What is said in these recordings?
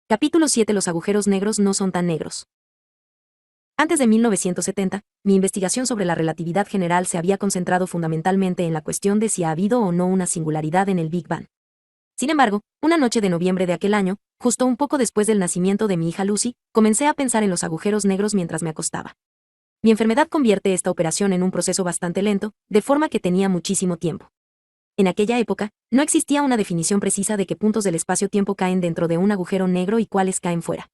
Capítulo 7. Los agujeros negros no son tan negros. Antes de 1970, mi investigación sobre la relatividad general se había concentrado fundamentalmente en la cuestión de si ha habido o no una singularidad en el Big Bang. Sin embargo, una noche de noviembre de aquel año, justo un poco después del nacimiento de mi hija Lucy, comencé a pensar en los agujeros negros mientras me acostaba. Mi enfermedad convierte esta operación en un proceso bastante lento, de forma que tenía muchísimo tiempo. En aquella época, no existía una definición precisa de qué puntos del espacio-tiempo caen dentro de un agujero negro y cuáles caen fuera.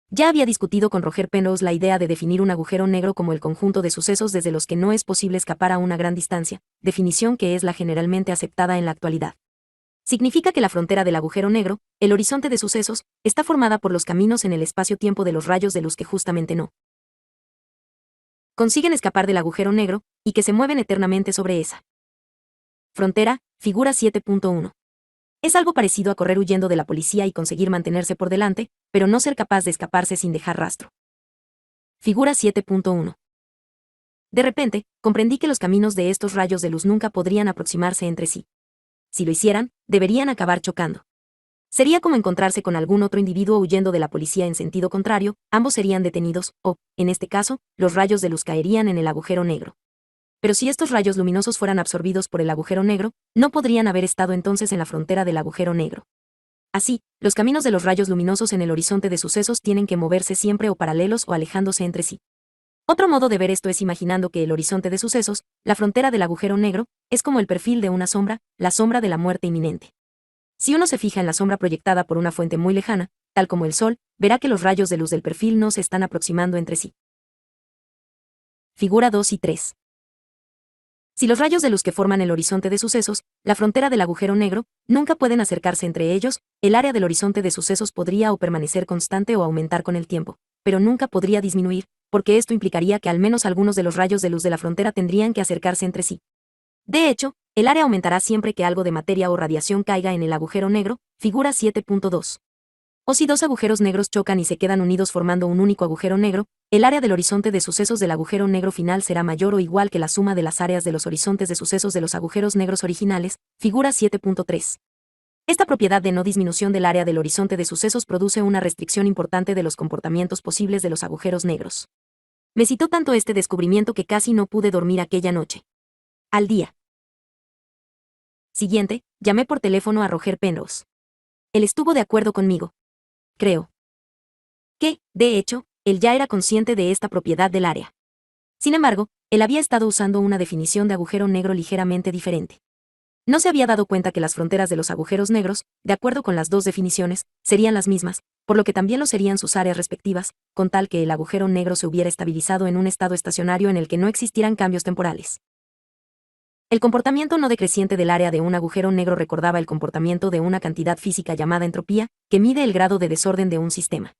Ya había discutido con Roger Penrose la idea de definir un agujero negro como el conjunto de sucesos desde los que no es posible escapar a una gran distancia, definición que es la generalmente aceptada en la actualidad. Significa que la frontera del agujero negro, el horizonte de sucesos, está formada por los caminos en el espacio-tiempo de los rayos de luz que justamente no consiguen escapar del agujero negro, y que se mueven eternamente sobre esa frontera, figura 7.1. Es algo parecido a correr huyendo de la policía y conseguir mantenerse por delante, pero no ser capaz de escaparse sin dejar rastro. Figura 7.1. De repente, comprendí que los caminos de estos rayos de luz nunca podrían aproximarse entre sí. Si lo hicieran, deberían acabar chocando. Sería como encontrarse con algún otro individuo huyendo de la policía en sentido contrario, ambos serían detenidos, o, en este caso, los rayos de luz caerían en el agujero negro. Pero si estos rayos luminosos fueran absorbidos por el agujero negro, no podrían haber estado entonces en la frontera del agujero negro. Así, los caminos de los rayos luminosos en el horizonte de sucesos tienen que moverse siempre o paralelos o alejándose entre sí. Otro modo de ver esto es imaginando que el horizonte de sucesos, la frontera del agujero negro, es como el perfil de una sombra, la sombra de la muerte inminente. Si uno se fija en la sombra proyectada por una fuente muy lejana, tal como el Sol, verá que los rayos de luz del perfil no se están aproximando entre sí. Figura 2 y 3. Si los rayos de luz que forman el horizonte de sucesos, la frontera del agujero negro, nunca pueden acercarse entre ellos, el área del horizonte de sucesos podría o permanecer constante o aumentar con el tiempo, pero nunca podría disminuir, porque esto implicaría que al menos algunos de los rayos de luz de la frontera tendrían que acercarse entre sí. De hecho, el área aumentará siempre que algo de materia o radiación caiga en el agujero negro, figura 7.2. O si dos agujeros negros chocan y se quedan unidos formando un único agujero negro, el área del horizonte de sucesos del agujero negro final será mayor o igual que la suma de las áreas de los horizontes de sucesos de los agujeros negros originales, figura 7.3. Esta propiedad de no disminución del área del horizonte de sucesos produce una restricción importante de los comportamientos posibles de los agujeros negros. Me citó tanto este descubrimiento que casi no pude dormir aquella noche. Al día siguiente, llamé por teléfono a Roger Penrose. Él estuvo de acuerdo conmigo. Creo que, de hecho, él ya era consciente de esta propiedad del área. Sin embargo, él había estado usando una definición de agujero negro ligeramente diferente. No se había dado cuenta que las fronteras de los agujeros negros, de acuerdo con las dos definiciones, serían las mismas, por lo que también lo serían sus áreas respectivas, con tal que el agujero negro se hubiera estabilizado en un estado estacionario en el que no existieran cambios temporales. El comportamiento no decreciente del área de un agujero negro recordaba el comportamiento de una cantidad física llamada entropía, que mide el grado de desorden de un sistema.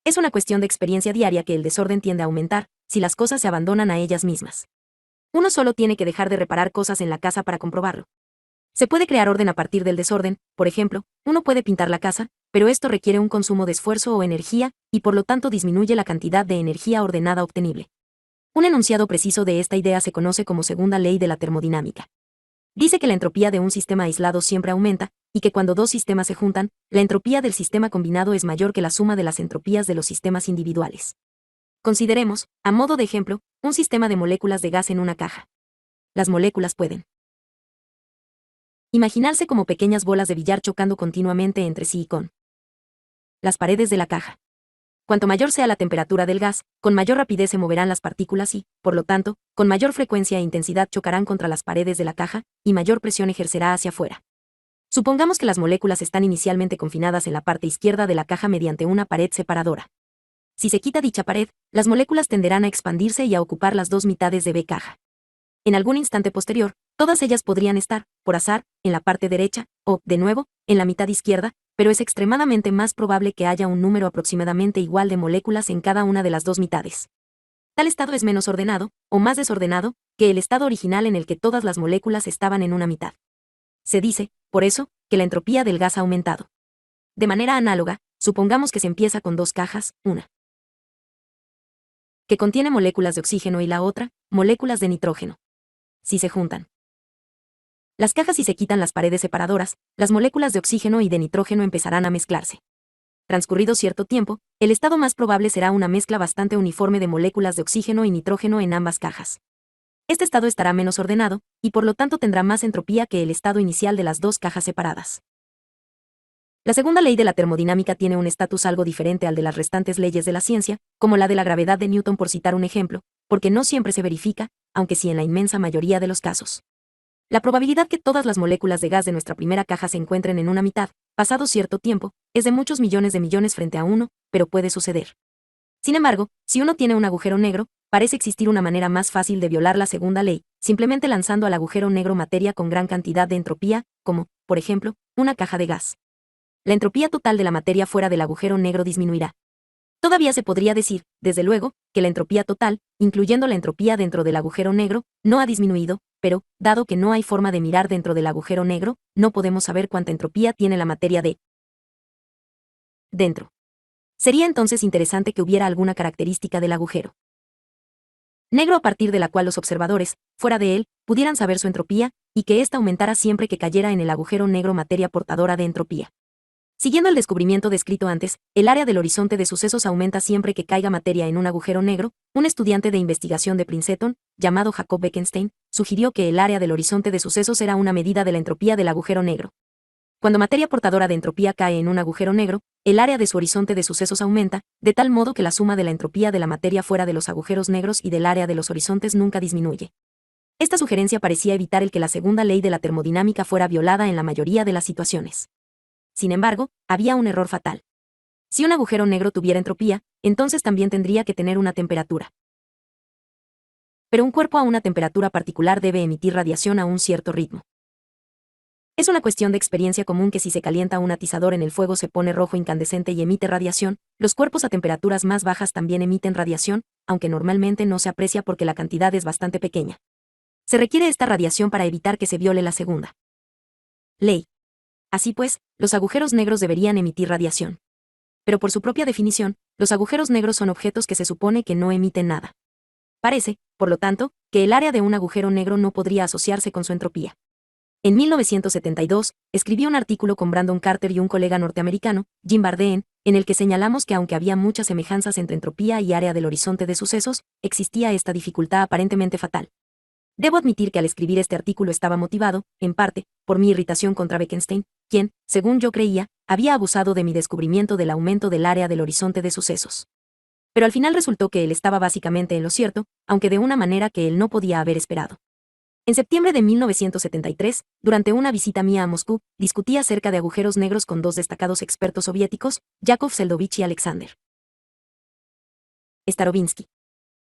Es una cuestión de experiencia diaria que el desorden tiende a aumentar, si las cosas se abandonan a ellas mismas. Uno solo tiene que dejar de reparar cosas en la casa para comprobarlo. Se puede crear orden a partir del desorden, por ejemplo, uno puede pintar la casa, pero esto requiere un consumo de esfuerzo o energía, y por lo tanto disminuye la cantidad de energía ordenada obtenible. Un enunciado preciso de esta idea se conoce como segunda ley de la termodinámica. Dice que la entropía de un sistema aislado siempre aumenta, y que cuando dos sistemas se juntan, la entropía del sistema combinado es mayor que la suma de las entropías de los sistemas individuales. Consideremos, a modo de ejemplo, un sistema de moléculas de gas en una caja. Las moléculas pueden imaginarse como pequeñas bolas de billar chocando continuamente entre sí y con las paredes de la caja. Cuanto mayor sea la temperatura del gas, con mayor rapidez se moverán las partículas y, por lo tanto, con mayor frecuencia e intensidad chocarán contra las paredes de la caja, y mayor presión ejercerá hacia afuera. Supongamos que las moléculas están inicialmente confinadas en la parte izquierda de la caja mediante una pared separadora. Si se quita dicha pared, las moléculas tenderán a expandirse y a ocupar las dos mitades de B caja. En algún instante posterior, todas ellas podrían estar, por azar, en la parte derecha, o, de nuevo, en la mitad izquierda, pero es extremadamente más probable que haya un número aproximadamente igual de moléculas en cada una de las dos mitades. Tal estado es menos ordenado, o más desordenado, que el estado original en el que todas las moléculas estaban en una mitad. Se dice, por eso, que la entropía del gas ha aumentado. De manera análoga, supongamos que se empieza con dos cajas, una que contiene moléculas de oxígeno y la otra, moléculas de nitrógeno. Si se juntan las cajas y se quitan las paredes separadoras, las moléculas de oxígeno y de nitrógeno empezarán a mezclarse. transcurrido cierto tiempo, el estado más probable será una mezcla bastante uniforme de moléculas de oxígeno y nitrógeno en ambas cajas. Este estado estará menos ordenado, y por lo tanto tendrá más entropía que el estado inicial de las dos cajas separadas. La segunda ley de la termodinámica tiene un estatus algo diferente al de las restantes leyes de la ciencia, como la de la gravedad de Newton por citar un ejemplo, porque no siempre se verifica, aunque sí en la inmensa mayoría de los casos. La probabilidad que todas las moléculas de gas de nuestra primera caja se encuentren en una mitad, pasado cierto tiempo, es de muchos millones de millones frente a 1, pero puede suceder. Sin embargo, si uno tiene un agujero negro, parece existir una manera más fácil de violar la segunda ley, simplemente lanzando al agujero negro materia con gran cantidad de entropía, como, por ejemplo, una caja de gas. La entropía total de la materia fuera del agujero negro disminuirá. Todavía se podría decir, desde luego, que la entropía total, incluyendo la entropía dentro del agujero negro, no ha disminuido, pero, dado que no hay forma de mirar dentro del agujero negro, no podemos saber cuánta entropía tiene la materia de dentro. Sería entonces interesante que hubiera alguna característica del agujero negro a partir de la cual los observadores, fuera de él, pudieran saber su entropía, y que ésta aumentara siempre que cayera en el agujero negro materia portadora de entropía. Siguiendo el descubrimiento descrito antes, el área del horizonte de sucesos aumenta siempre que caiga materia en un agujero negro. Un estudiante de investigación de Princeton, llamado Jacob Bekenstein, sugirió que el área del horizonte de sucesos era una medida de la entropía del agujero negro. Cuando materia portadora de entropía cae en un agujero negro, el área de su horizonte de sucesos aumenta, de tal modo que la suma de la entropía de la materia fuera de los agujeros negros y del área de los horizontes nunca disminuye. Esta sugerencia parecía evitar el que la segunda ley de la termodinámica fuera violada en la mayoría de las situaciones. Sin embargo, había un error fatal. Si un agujero negro tuviera entropía, entonces también tendría que tener una temperatura. Pero un cuerpo a una temperatura particular debe emitir radiación a un cierto ritmo. Es una cuestión de experiencia común que si se calienta un atizador en el fuego se pone rojo incandescente y emite radiación. Los cuerpos a temperaturas más bajas también emiten radiación, aunque normalmente no se aprecia porque la cantidad es bastante pequeña. Se requiere esta radiación para evitar que se viole la segunda ley. Así pues, los agujeros negros deberían emitir radiación. Pero por su propia definición, los agujeros negros son objetos que se supone que no emiten nada. Parece, por lo tanto, que el área de un agujero negro no podría asociarse con su entropía. En 1972, escribí un artículo con Brandon Carter y un colega norteamericano, Jim Bardeen, en el que señalamos que aunque había muchas semejanzas entre entropía y área del horizonte de sucesos, existía esta dificultad aparentemente fatal. Debo admitir que al escribir este artículo estaba motivado, en parte, por mi irritación contra Bekenstein, quien, según yo creía, había abusado de mi descubrimiento del aumento del área del horizonte de sucesos. Pero al final resultó que él estaba básicamente en lo cierto, aunque de una manera que él no podía haber esperado. En septiembre de 1973, durante una visita mía a Moscú, discutí acerca de agujeros negros con dos destacados expertos soviéticos, Yakov Seldovich y Alexander Starobinsky.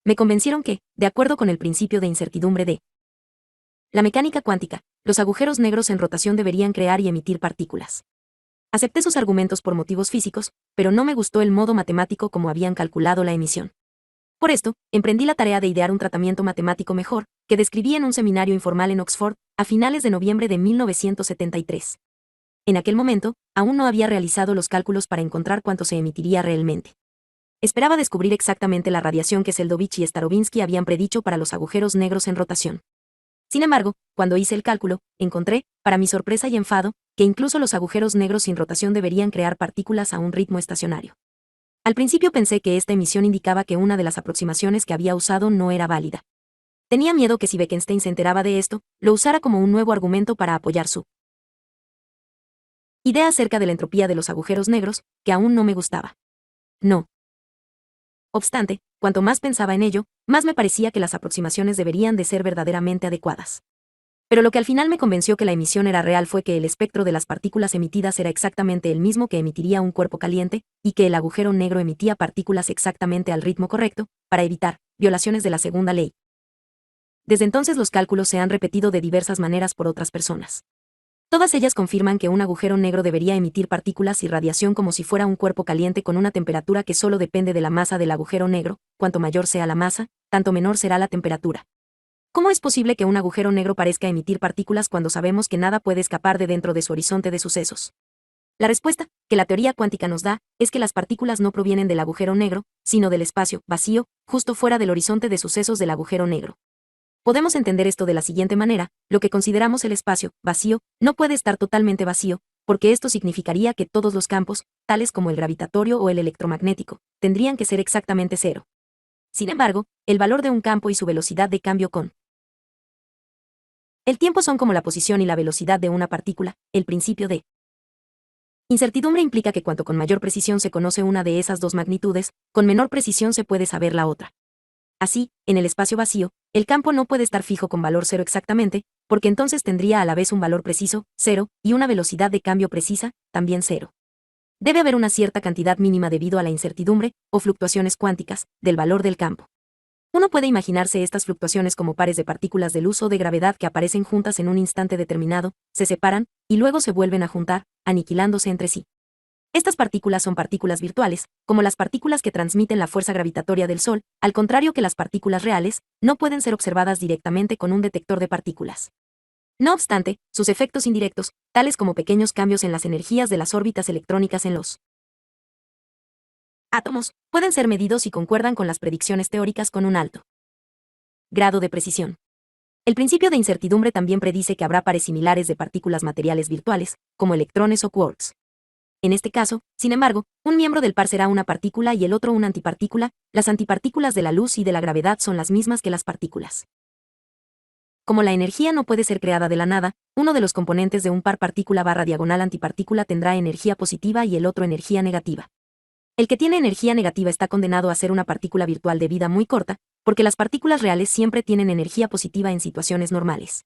Me convencieron que, de acuerdo con el principio de incertidumbre de la mecánica cuántica, los agujeros negros en rotación deberían crear y emitir partículas. Acepté sus argumentos por motivos físicos, pero no me gustó el modo matemático como habían calculado la emisión. Por esto, emprendí la tarea de idear un tratamiento matemático mejor, que describí en un seminario informal en Oxford, a finales de noviembre de 1973. En aquel momento, aún no había realizado los cálculos para encontrar cuánto se emitiría realmente. Esperaba descubrir exactamente la radiación que Seldovich y Starobinsky habían predicho para los agujeros negros en rotación. Sin embargo, cuando hice el cálculo, encontré, para mi sorpresa y enfado, que incluso los agujeros negros sin rotación deberían crear partículas a un ritmo estacionario. Al principio pensé que esta emisión indicaba que una de las aproximaciones que había usado no era válida. Tenía miedo que si Bekenstein se enteraba de esto, lo usara como un nuevo argumento para apoyar su idea acerca de la entropía de los agujeros negros, que aún no me gustaba. No obstante, cuanto más pensaba en ello, más me parecía que las aproximaciones deberían de ser verdaderamente adecuadas. Pero lo que al final me convenció que la emisión era real fue que el espectro de las partículas emitidas era exactamente el mismo que emitiría un cuerpo caliente, y que el agujero negro emitía partículas exactamente al ritmo correcto, para evitar violaciones de la segunda ley. Desde entonces los cálculos se han repetido de diversas maneras por otras personas. Todas ellas confirman que un agujero negro debería emitir partículas y radiación como si fuera un cuerpo caliente con una temperatura que solo depende de la masa del agujero negro. Cuanto mayor sea la masa, tanto menor será la temperatura. ¿Cómo es posible que un agujero negro parezca emitir partículas cuando sabemos que nada puede escapar de dentro de su horizonte de sucesos? La respuesta, que la teoría cuántica nos da, es que las partículas no provienen del agujero negro, sino del espacio vacío, justo fuera del horizonte de sucesos del agujero negro. Podemos entender esto de la siguiente manera: lo que consideramos el espacio vacío no puede estar totalmente vacío, porque esto significaría que todos los campos, tales como el gravitatorio o el electromagnético, tendrían que ser exactamente cero. Sin embargo, el valor de un campo y su velocidad de cambio con el tiempo son como la posición y la velocidad de una partícula. El principio de incertidumbre implica que cuanto con mayor precisión se conoce una de esas dos magnitudes, con menor precisión se puede saber la otra. Así, en el espacio vacío, el campo no puede estar fijo con valor cero exactamente, porque entonces tendría a la vez un valor preciso, cero, y una velocidad de cambio precisa, también cero. Debe haber una cierta cantidad mínima debido a la incertidumbre, o fluctuaciones cuánticas, del valor del campo. Uno puede imaginarse estas fluctuaciones como pares de partículas de luz o de gravedad que aparecen juntas en un instante determinado, se separan, y luego se vuelven a juntar, aniquilándose entre sí. Estas partículas son partículas virtuales, como las partículas que transmiten la fuerza gravitatoria del Sol, al contrario que las partículas reales, no pueden ser observadas directamente con un detector de partículas. No obstante, sus efectos indirectos, tales como pequeños cambios en las energías de las órbitas electrónicas en los átomos, pueden ser medidos y concuerdan con las predicciones teóricas con un alto grado de precisión. El principio de incertidumbre también predice que habrá pares similares de partículas materiales virtuales, como electrones o quarks. En este caso, sin embargo, un miembro del par será una partícula y el otro una antipartícula. Las antipartículas de la luz y de la gravedad son las mismas que las partículas. Como la energía no puede ser creada de la nada, uno de los componentes de un par partícula/diagonal antipartícula tendrá energía positiva y el otro energía negativa. El que tiene energía negativa está condenado a ser una partícula virtual de vida muy corta, porque las partículas reales siempre tienen energía positiva en situaciones normales.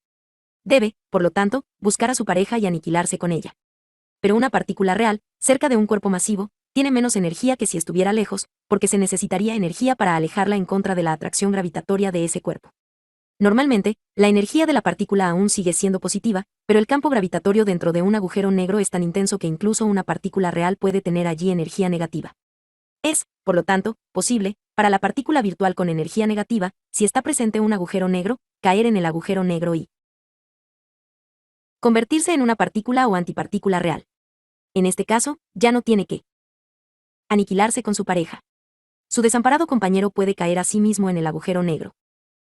Debe, por lo tanto, buscar a su pareja y aniquilarse con ella. Pero una partícula real, cerca de un cuerpo masivo, tiene menos energía que si estuviera lejos, porque se necesitaría energía para alejarla en contra de la atracción gravitatoria de ese cuerpo. Normalmente, la energía de la partícula aún sigue siendo positiva, pero el campo gravitatorio dentro de un agujero negro es tan intenso que incluso una partícula real puede tener allí energía negativa. Es, por lo tanto, posible, para la partícula virtual con energía negativa, si está presente un agujero negro, caer en el agujero negro y convertirse en una partícula o antipartícula real. En este caso, ya no tiene que aniquilarse con su pareja. Su desamparado compañero puede caer a sí mismo en el agujero negro.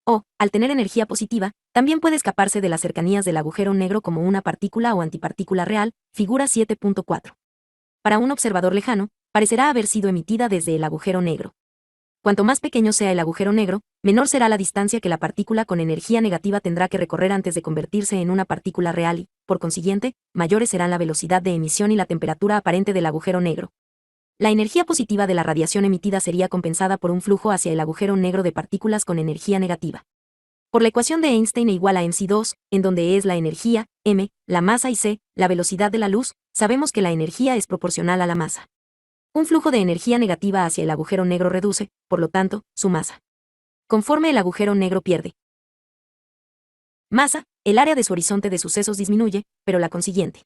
O, al tener energía positiva, también puede escaparse de las cercanías del agujero negro como una partícula o antipartícula real, figura 7.4. Para un observador lejano, parecerá haber sido emitida desde el agujero negro. Cuanto más pequeño sea el agujero negro, menor será la distancia que la partícula con energía negativa tendrá que recorrer antes de convertirse en una partícula real y, por consiguiente, mayores serán la velocidad de emisión y la temperatura aparente del agujero negro. La energía positiva de la radiación emitida sería compensada por un flujo hacia el agujero negro de partículas con energía negativa. Por la ecuación de Einstein igual a mc2, en donde es la energía, m, la masa y c, la velocidad de la luz, sabemos que la energía es proporcional a la masa. Un flujo de energía negativa hacia el agujero negro reduce, por lo tanto, su masa. Conforme el agujero negro pierde masa, el área de su horizonte de sucesos disminuye, pero la consiguiente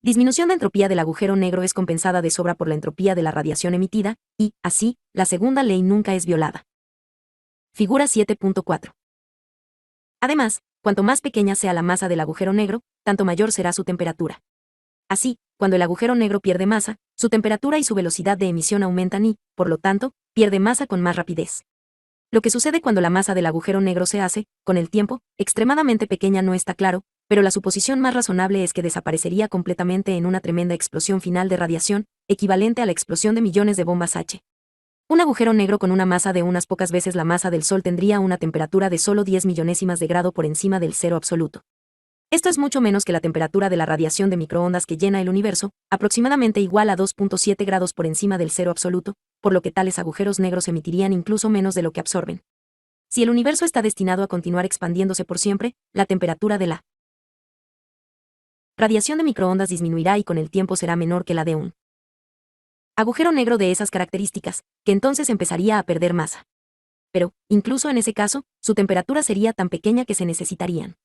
disminución de entropía del agujero negro es compensada de sobra por la entropía de la radiación emitida, y, así, la segunda ley nunca es violada. Figura 7.4. Además, cuanto más pequeña sea la masa del agujero negro, tanto mayor será su temperatura. Así, cuando el agujero negro pierde masa, su temperatura y su velocidad de emisión aumentan y, por lo tanto, pierde masa con más rapidez. Lo que sucede cuando la masa del agujero negro se hace, con el tiempo, extremadamente pequeña no está claro, pero la suposición más razonable es que desaparecería completamente en una tremenda explosión final de radiación, equivalente a la explosión de millones de bombas H. Un agujero negro con una masa de unas pocas veces la masa del Sol tendría una temperatura de solo 10 millonésimas de grado por encima del cero absoluto. Esto es mucho menos que la temperatura de la radiación de microondas que llena el universo, aproximadamente igual a 2.7 grados por encima del cero absoluto, por lo que tales agujeros negros emitirían incluso menos de lo que absorben. Si el universo está destinado a continuar expandiéndose por siempre, la temperatura de la radiación de microondas disminuirá y con el tiempo será menor que la de un agujero negro de esas características, que entonces empezaría a perder masa. Pero, incluso en ese caso, su temperatura sería tan pequeña que se necesitarían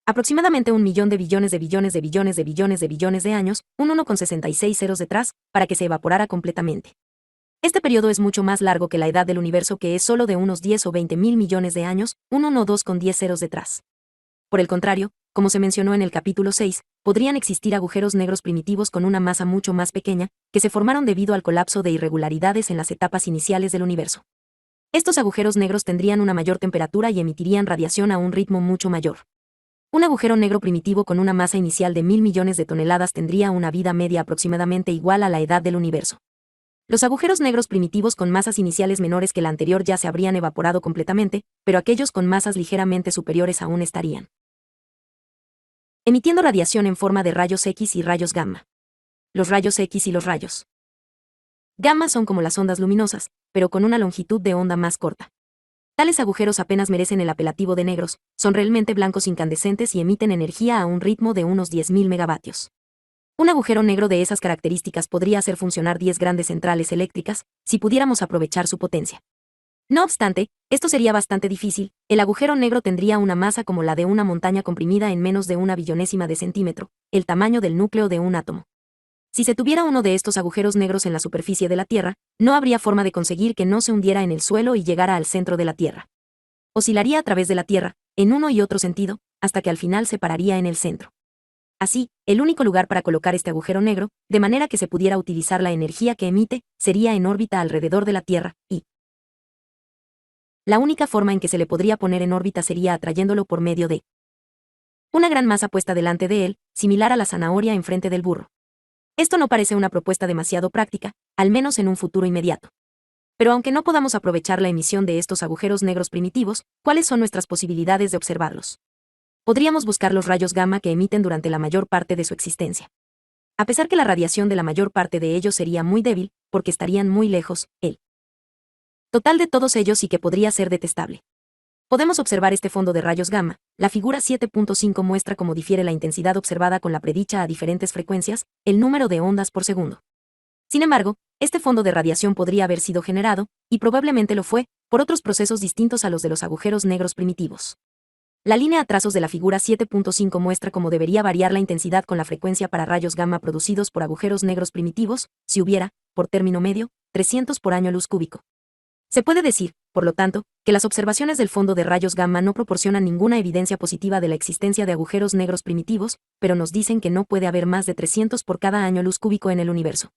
aproximadamente 1.000.000 de billones de billones de billones de billones de billones de años, un 1,66 ceros detrás, para que se evaporara completamente. Este periodo es mucho más largo que la edad del universo, que es solo de unos 10 o 20.000 millones de años, un 1,2 con 10 ceros detrás. Por el contrario, como se mencionó en el capítulo 6, podrían existir agujeros negros primitivos con una masa mucho más pequeña, que se formaron debido al colapso de irregularidades en las etapas iniciales del universo. Estos agujeros negros tendrían una mayor temperatura y emitirían radiación a un ritmo mucho mayor. Un agujero negro primitivo con una masa inicial de 1.000 millones de toneladas tendría una vida media aproximadamente igual a la edad del universo. Los agujeros negros primitivos con masas iniciales menores que la anterior ya se habrían evaporado completamente, pero aquellos con masas ligeramente superiores aún estarían emitiendo radiación en forma de rayos X y rayos gamma. Los rayos X y los rayos gamma son como las ondas luminosas, pero con una longitud de onda más corta. Tales agujeros apenas merecen el apelativo de negros, son realmente blancos incandescentes y emiten energía a un ritmo de unos 10.000 megavatios. Un agujero negro de esas características podría hacer funcionar 10 grandes centrales eléctricas, si pudiéramos aprovechar su potencia. No obstante, esto sería bastante difícil. El agujero negro tendría una masa como la de una montaña comprimida en menos de una billonésima de centímetro, el tamaño del núcleo de un átomo. Si se tuviera uno de estos agujeros negros en la superficie de la Tierra, no habría forma de conseguir que no se hundiera en el suelo y llegara al centro de la Tierra. Oscilaría a través de la Tierra, en uno y otro sentido, hasta que al final se pararía en el centro. Así, el único lugar para colocar este agujero negro, de manera que se pudiera utilizar la energía que emite, sería en órbita alrededor de la Tierra, y la única forma en que se le podría poner en órbita sería atrayéndolo por medio de una gran masa puesta delante de él, similar a la zanahoria enfrente del burro. Esto no parece una propuesta demasiado práctica, al menos en un futuro inmediato. Pero aunque no podamos aprovechar la emisión de estos agujeros negros primitivos, ¿cuáles son nuestras posibilidades de observarlos? Podríamos buscar los rayos gamma que emiten durante la mayor parte de su existencia. A pesar que la radiación de la mayor parte de ellos sería muy débil, porque estarían muy lejos, el total de todos ellos sí que podría ser detestable. Podemos observar este fondo de rayos gamma. La figura 7.5 muestra cómo difiere la intensidad observada con la predicha a diferentes frecuencias, el número de ondas por segundo. Sin embargo, este fondo de radiación podría haber sido generado, y probablemente lo fue, por otros procesos distintos a los de los agujeros negros primitivos. La línea a trazos de la figura 7.5 muestra cómo debería variar la intensidad con la frecuencia para rayos gamma producidos por agujeros negros primitivos, si hubiera, por término medio, 300 por año luz cúbico. Se puede decir, por lo tanto, que las observaciones del fondo de rayos gamma no proporcionan ninguna evidencia positiva de la existencia de agujeros negros primitivos, pero nos dicen que no puede haber más de 300 por cada año luz cúbico en el universo.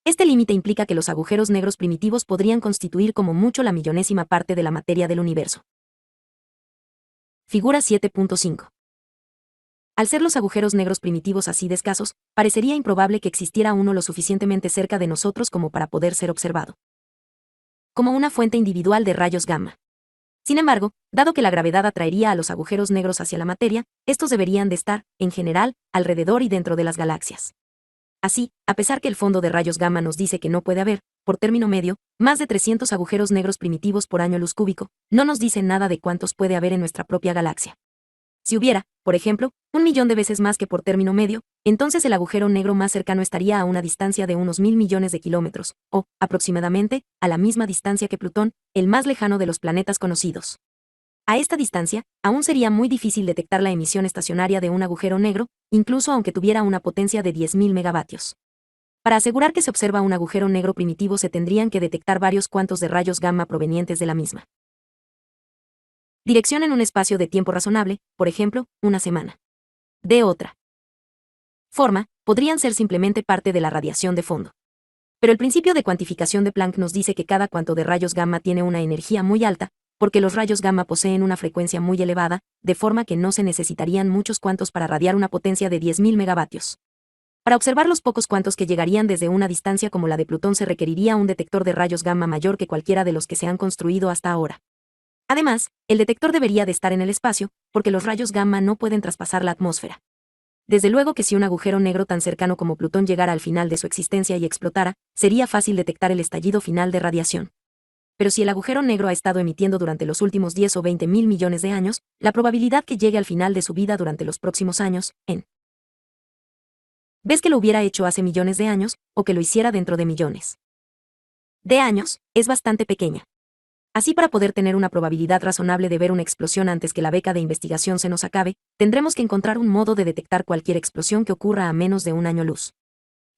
Este límite implica que los agujeros negros primitivos podrían constituir como mucho la millonésima parte de la materia del universo. Figura 7.5. Al ser los agujeros negros primitivos así de escasos, parecería improbable que existiera uno lo suficientemente cerca de nosotros como para poder ser observado como una fuente individual de rayos gamma. Sin embargo, dado que la gravedad atraería a los agujeros negros hacia la materia, estos deberían de estar, en general, alrededor y dentro de las galaxias. Así, a pesar que el fondo de rayos gamma nos dice que no puede haber, por término medio, más de 300 agujeros negros primitivos por año luz cúbico, no nos dice nada de cuántos puede haber en nuestra propia galaxia. Si hubiera, por ejemplo, 1.000.000 de veces más que por término medio, entonces el agujero negro más cercano estaría a una distancia de unos 1.000 millones de kilómetros, o, aproximadamente, a la misma distancia que Plutón, el más lejano de los planetas conocidos. A esta distancia, aún sería muy difícil detectar la emisión estacionaria de un agujero negro, incluso aunque tuviera una potencia de 10.000 megavatios. Para asegurar que se observa un agujero negro primitivo se tendrían que detectar varios cuantos de rayos gamma provenientes de la misma dirección en un espacio de tiempo razonable, por ejemplo, una semana. De otra forma, podrían ser simplemente parte de la radiación de fondo. Pero el principio de cuantificación de Planck nos dice que cada cuanto de rayos gamma tiene una energía muy alta, porque los rayos gamma poseen una frecuencia muy elevada, de forma que no se necesitarían muchos cuantos para radiar una potencia de 10.000 megavatios. Para observar los pocos cuantos que llegarían desde una distancia como la de Plutón se requeriría un detector de rayos gamma mayor que cualquiera de los que se han construido hasta ahora. Además, el detector debería de estar en el espacio, porque los rayos gamma no pueden traspasar la atmósfera. Desde luego que si un agujero negro tan cercano como Plutón llegara al final de su existencia y explotara, sería fácil detectar el estallido final de radiación. Pero si el agujero negro ha estado emitiendo durante los últimos 10 o 20.000 millones de años, la probabilidad que llegue al final de su vida durante los próximos años, ¿ves que lo hubiera hecho hace millones de años, o que lo hiciera dentro de millones de años, es bastante pequeña? Así, para poder tener una probabilidad razonable de ver una explosión antes que la beca de investigación se nos acabe, tendremos que encontrar un modo de detectar cualquier explosión que ocurra a menos de un año luz.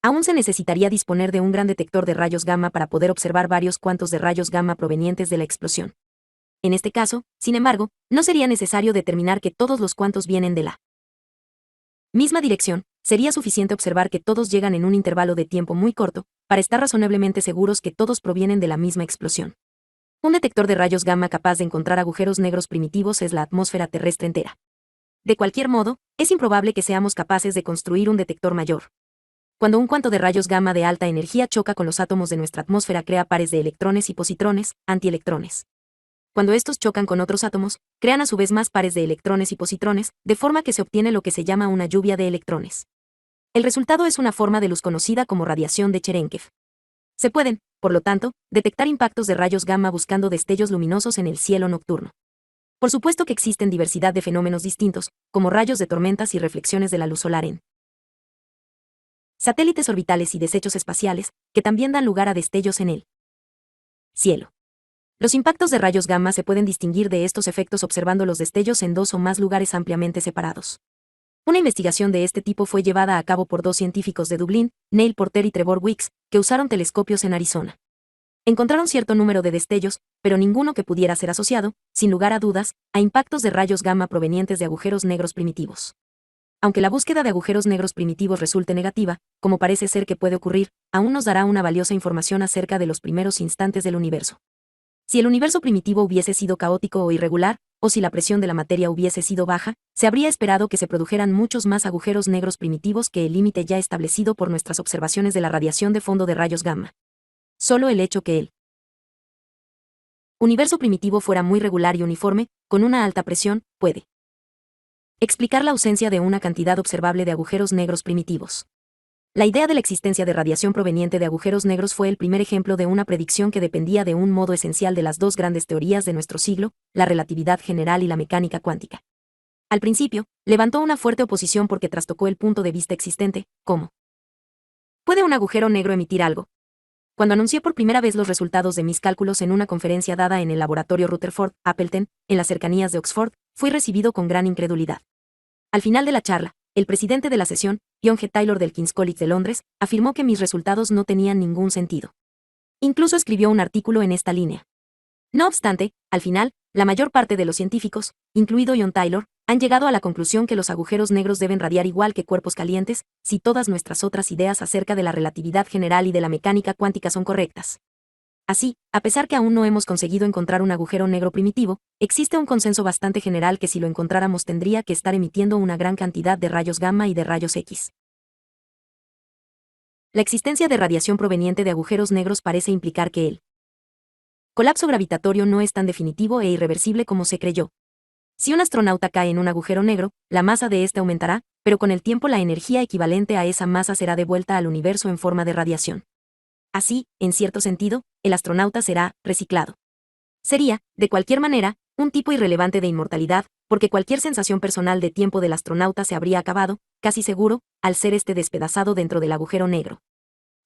Aún se necesitaría disponer de un gran detector de rayos gamma para poder observar varios cuantos de rayos gamma provenientes de la explosión. En este caso, sin embargo, no sería necesario determinar que todos los cuantos vienen de la misma dirección, sería suficiente observar que todos llegan en un intervalo de tiempo muy corto, para estar razonablemente seguros que todos provienen de la misma explosión. Un detector de rayos gamma capaz de encontrar agujeros negros primitivos es la atmósfera terrestre entera. De cualquier modo, es improbable que seamos capaces de construir un detector mayor. Cuando un cuanto de rayos gamma de alta energía choca con los átomos de nuestra atmósfera, crea pares de electrones y positrones, antielectrones. Cuando estos chocan con otros átomos, crean a su vez más pares de electrones y positrones, de forma que se obtiene lo que se llama una lluvia de electrones. El resultado es una forma de luz conocida como radiación de Cherenkov. Se pueden, por lo tanto, detectar impactos de rayos gamma buscando destellos luminosos en el cielo nocturno. Por supuesto que existen diversidad de fenómenos distintos, como rayos de tormentas y reflexiones de la luz solar en satélites orbitales y desechos espaciales, que también dan lugar a destellos en el cielo. Los impactos de rayos gamma se pueden distinguir de estos efectos observando los destellos en dos o más lugares ampliamente separados. Una investigación de este tipo fue llevada a cabo por dos científicos de Dublín, Neil Porter y Trevor Weeks, que usaron telescopios en Arizona. Encontraron cierto número de destellos, pero ninguno que pudiera ser asociado, sin lugar a dudas, a impactos de rayos gamma provenientes de agujeros negros primitivos. Aunque la búsqueda de agujeros negros primitivos resulte negativa, como parece ser que puede ocurrir, aún nos dará una valiosa información acerca de los primeros instantes del universo. Si el universo primitivo hubiese sido caótico o irregular, o si la presión de la materia hubiese sido baja, se habría esperado que se produjeran muchos más agujeros negros primitivos que el límite ya establecido por nuestras observaciones de la radiación de fondo de rayos gamma. Solo el hecho que el universo primitivo fuera muy regular y uniforme, con una alta presión, puede explicar la ausencia de una cantidad observable de agujeros negros primitivos. La idea de la existencia de radiación proveniente de agujeros negros fue el primer ejemplo de una predicción que dependía de un modo esencial de las dos grandes teorías de nuestro siglo, la relatividad general y la mecánica cuántica. Al principio, levantó una fuerte oposición porque trastocó el punto de vista existente, como ¿puede un agujero negro emitir algo? Cuando anuncié por primera vez los resultados de mis cálculos en una conferencia dada en el laboratorio Rutherford, Appleton, en las cercanías de Oxford, fui recibido con gran incredulidad. Al final de la charla, el presidente de la sesión, John G. Taylor del King's College de Londres, afirmó que mis resultados no tenían ningún sentido. Incluso escribió un artículo en esta línea. No obstante, al final, la mayor parte de los científicos, incluido John Taylor, han llegado a la conclusión que los agujeros negros deben radiar igual que cuerpos calientes, si todas nuestras otras ideas acerca de la relatividad general y de la mecánica cuántica son correctas. Así, a pesar que aún no hemos conseguido encontrar un agujero negro primitivo, existe un consenso bastante general que si lo encontráramos tendría que estar emitiendo una gran cantidad de rayos gamma y de rayos X. La existencia de radiación proveniente de agujeros negros parece implicar que el colapso gravitatorio no es tan definitivo e irreversible como se creyó. Si un astronauta cae en un agujero negro, la masa de éste aumentará, pero con el tiempo la energía equivalente a esa masa será devuelta al universo en forma de radiación. Así, en cierto sentido, el astronauta será reciclado. Sería, de cualquier manera, un tipo irrelevante de inmortalidad, porque cualquier sensación personal de tiempo del astronauta se habría acabado, casi seguro, al ser este despedazado dentro del agujero negro.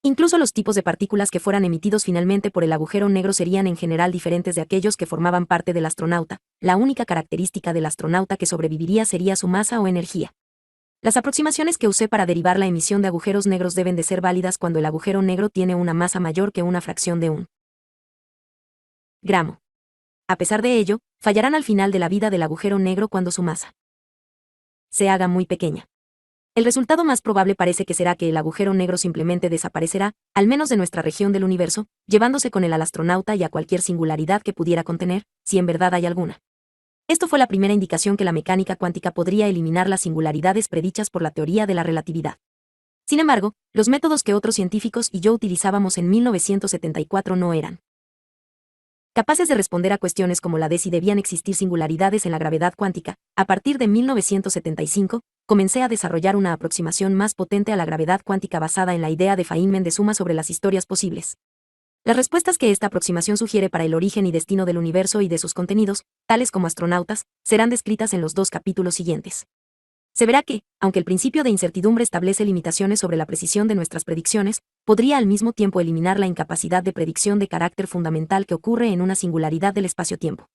Incluso los tipos de partículas que fueran emitidos finalmente por el agujero negro serían en general diferentes de aquellos que formaban parte del astronauta. La única característica del astronauta que sobreviviría sería su masa o energía. Las aproximaciones que usé para derivar la emisión de agujeros negros deben de ser válidas cuando el agujero negro tiene una masa mayor que una fracción de un gramo. A pesar de ello, fallarán al final de la vida del agujero negro cuando su masa se haga muy pequeña. El resultado más probable parece que será que el agujero negro simplemente desaparecerá, al menos de nuestra región del universo, llevándose con él al astronauta y a cualquier singularidad que pudiera contener, si en verdad hay alguna. Esto fue la primera indicación que la mecánica cuántica podría eliminar las singularidades predichas por la teoría de la relatividad. Sin embargo, los métodos que otros científicos y yo utilizábamos en 1974 no eran capaces de responder a cuestiones como la de si debían existir singularidades en la gravedad cuántica. A partir de 1975, comencé a desarrollar una aproximación más potente a la gravedad cuántica basada en la idea de Feynman de suma sobre las historias posibles. Las respuestas que esta aproximación sugiere para el origen y destino del universo y de sus contenidos, tales como astronautas, serán descritas en los dos capítulos siguientes. Se verá que, aunque el principio de incertidumbre establece limitaciones sobre la precisión de nuestras predicciones, podría al mismo tiempo eliminar la incapacidad de predicción de carácter fundamental que ocurre en una singularidad del espacio-tiempo.